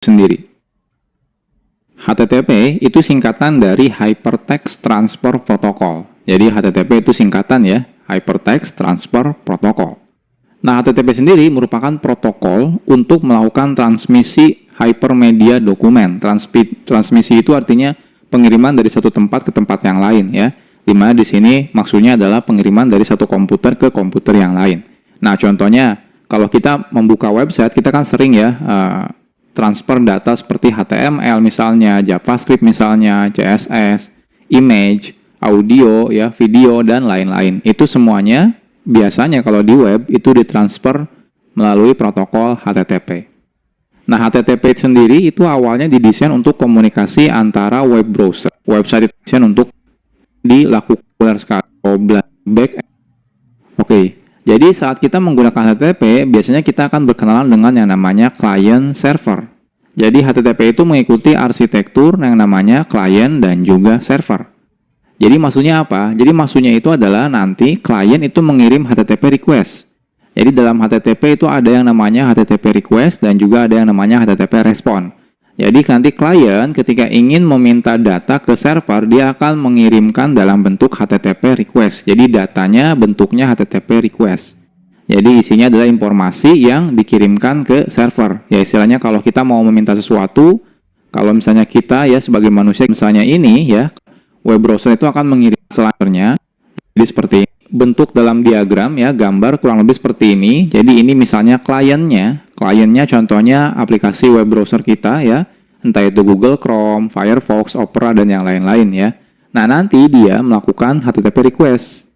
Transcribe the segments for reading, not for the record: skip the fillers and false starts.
sendiri. HTTP itu singkatan dari Hypertext Transfer Protocol. Jadi HTTP itu singkatan ya, Hypertext Transfer Protocol. Nah, HTTP sendiri merupakan protokol untuk melakukan transmisi hypermedia dokumen. Transmisi itu artinya pengiriman dari satu tempat ke tempat yang lain ya. Dimana di sini maksudnya adalah pengiriman dari satu komputer ke komputer yang lain. Nah, contohnya kalau kita membuka website, kita kan sering ya transfer data seperti HTML misalnya, JavaScript misalnya, CSS, image, audio, ya, video, dan lain-lain. Itu semuanya biasanya kalau di web itu ditransfer melalui protokol HTTP. Nah, HTTP sendiri itu awalnya didesain untuk komunikasi antara web browser. Website itu didesain untuk dilakukan sekali. Oke. Jadi saat kita menggunakan HTTP, biasanya kita akan berkenalan dengan yang namanya client server. Jadi HTTP itu mengikuti arsitektur yang namanya client dan juga server. Jadi maksudnya apa? Jadi maksudnya itu adalah nanti klien itu mengirim HTTP request. Jadi dalam HTTP itu ada yang namanya HTTP request dan juga ada yang namanya HTTP respond. Jadi nanti klien ketika ingin meminta data ke server, dia akan mengirimkan dalam bentuk HTTP request. Jadi datanya bentuknya HTTP request. Jadi isinya adalah informasi yang dikirimkan ke server. Ya istilahnya kalau kita mau meminta sesuatu, kalau misalnya kita ya sebagai manusia misalnya ini ya, web browser itu akan mengirim selanjutnya. Jadi seperti bentuk dalam diagram ya, gambar kurang lebih seperti ini. Jadi ini misalnya kliennya contohnya aplikasi web browser kita ya, entah itu Google Chrome, Firefox, Opera, dan yang lain-lain ya. Nah, nanti dia melakukan HTTP request.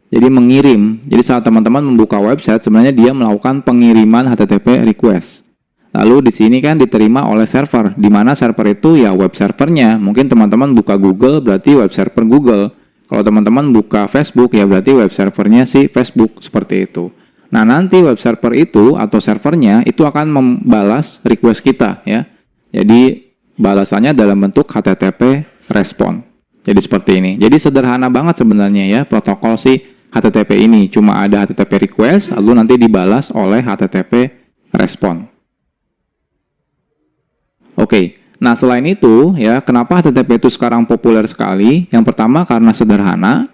Jadi mengirim. Jadi saat teman-teman membuka website, sebenarnya dia melakukan pengiriman HTTP request. Lalu di sini kan diterima oleh server, di mana server itu ya web servernya. Mungkin teman-teman buka Google, berarti web server Google. Kalau teman-teman buka Facebook, ya berarti web servernya si Facebook, seperti itu. Nah, nanti web server itu atau servernya itu akan membalas request kita ya. Jadi balasannya dalam bentuk HTTP respon. Jadi seperti ini. Jadi sederhana banget sebenarnya ya protokol si HTTP ini. Cuma ada HTTP request lalu nanti dibalas oleh HTTP respon. Oke. Nah, selain itu ya, kenapa HTTP itu sekarang populer sekali? Yang pertama karena sederhana.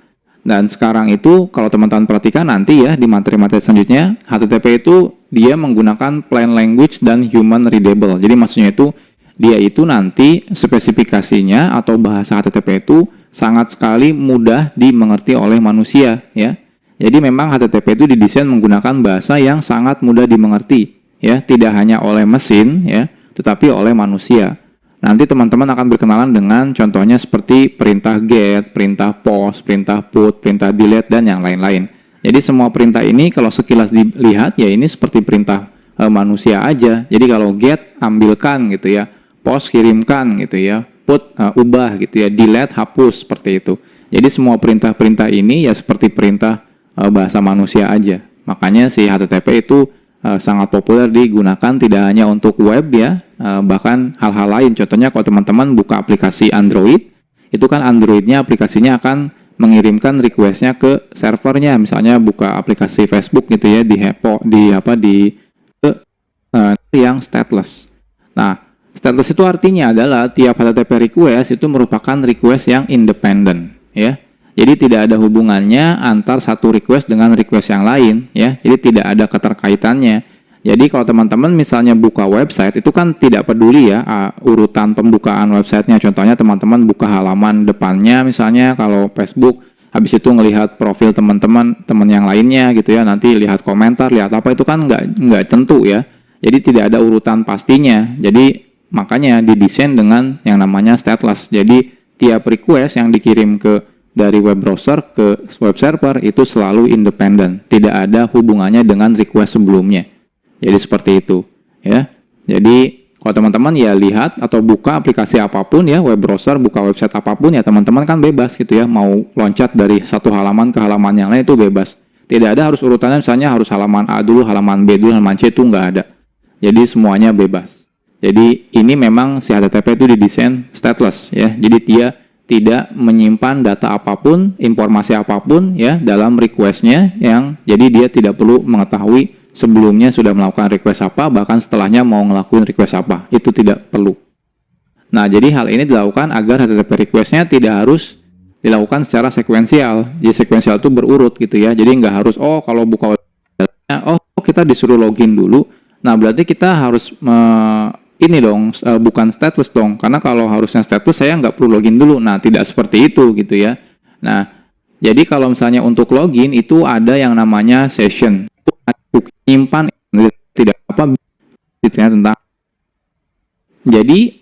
Dan sekarang itu kalau teman-teman perhatikan nanti ya di materi-materi selanjutnya, HTTP itu dia menggunakan plain language dan human readable. Jadi maksudnya itu dia itu nanti spesifikasinya atau bahasa HTTP itu sangat sekali mudah dimengerti oleh manusia ya. Jadi memang HTTP itu didesain menggunakan bahasa yang sangat mudah dimengerti ya, tidak hanya oleh mesin ya, tetapi oleh manusia. Nanti teman-teman akan berkenalan dengan contohnya seperti perintah get, perintah post, perintah put, perintah delete, dan yang lain-lain. Jadi semua perintah ini kalau sekilas dilihat ya ini seperti perintah manusia aja. Jadi kalau get, ambilkan gitu ya, post, kirimkan gitu ya, put, ubah gitu ya, delete, hapus, seperti itu. Jadi semua perintah-perintah ini ya seperti perintah bahasa manusia aja. Makanya si HTTP itu sangat populer digunakan tidak hanya untuk web ya, bahkan hal-hal lain. Contohnya kalau teman-teman buka aplikasi Android, itu kan Androidnya aplikasinya akan mengirimkan requestnya ke servernya. Misalnya buka aplikasi Facebook gitu ya yang stateless. Nah, stateless itu artinya adalah tiap HTTP request itu merupakan request yang independen ya. Jadi tidak ada hubungannya antar satu request dengan request yang lain ya. Jadi tidak ada keterkaitannya. Jadi kalau teman-teman misalnya buka website itu kan tidak peduli ya urutan pembukaan websitenya. Contohnya teman-teman buka halaman depannya misalnya kalau Facebook, habis itu ngelihat profil teman-teman yang lainnya gitu ya. Nanti lihat komentar, lihat apa itu kan nggak tentu ya. Jadi tidak ada urutan pastinya. Jadi makanya didesain dengan yang namanya stateless. Jadi tiap request yang dikirim dari web browser ke web server itu selalu independen, tidak ada hubungannya dengan request sebelumnya. Jadi seperti itu, ya. Jadi kalau teman-teman ya lihat atau buka aplikasi apapun ya, web browser, buka website apapun ya, teman-teman kan bebas gitu ya, mau loncat dari satu halaman ke halaman yang lain itu bebas. Tidak ada harus urutannya, misalnya harus halaman A dulu, halaman B dulu, halaman C, itu nggak ada. Jadi semuanya bebas. Jadi ini memang si HTTP itu didesain stateless ya. Jadi dia tidak menyimpan data apapun, informasi apapun ya dalam requestnya yang jadi dia tidak perlu mengetahui sebelumnya sudah melakukan request apa, bahkan setelahnya mau ngelakuin request apa. Itu tidak perlu. Nah, jadi hal ini dilakukan agar HTTP request-nya tidak harus dilakukan secara sekuensial. Jadi sekuensial itu berurut gitu ya. Jadi nggak harus, kalau buka website-nya, kita disuruh login dulu. Nah, berarti kita harus ini dong, bukan stateless dong. Karena kalau harusnya stateless, saya nggak perlu login dulu. Nah, tidak seperti itu gitu ya. Nah, jadi kalau misalnya untuk login, itu ada yang namanya session. Itu nyimpan tidak apa tentang. Jadi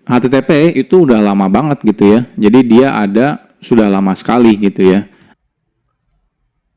HTTP itu udah lama banget gitu ya. Jadi dia ada sudah lama sekali gitu ya.